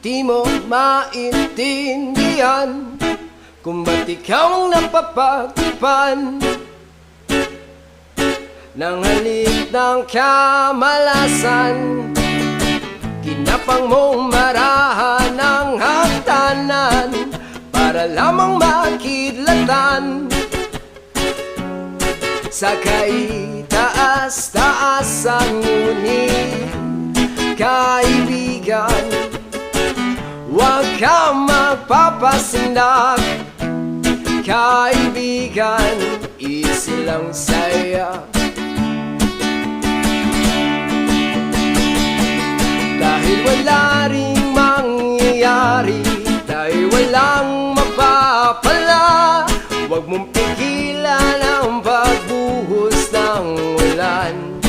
Di mo maintindihan kung ba't ikaw ang napapagpan ng halik ng kamalasan. Kinapang mong marahan ng hagdanan para lamang makidlatan sa kaitaas-taasan. Ngunit kaibigan, huwag kang magpapasindak. Kaibigan, easy lang saya. Dahil wala ring mangyayari, dahil walang mapapala, huwag mong pigilan ang pagbuhos ng ulan.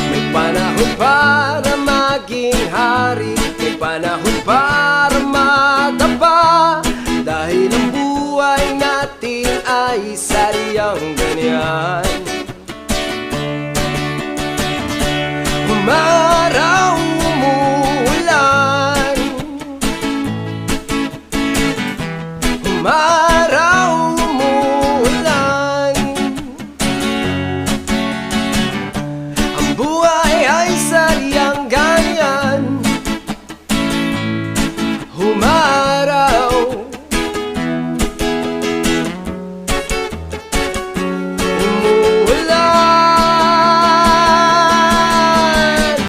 May panahon para maging hari, may panahon para matapa, dahil ang buhay natin ay sadyang ganyan.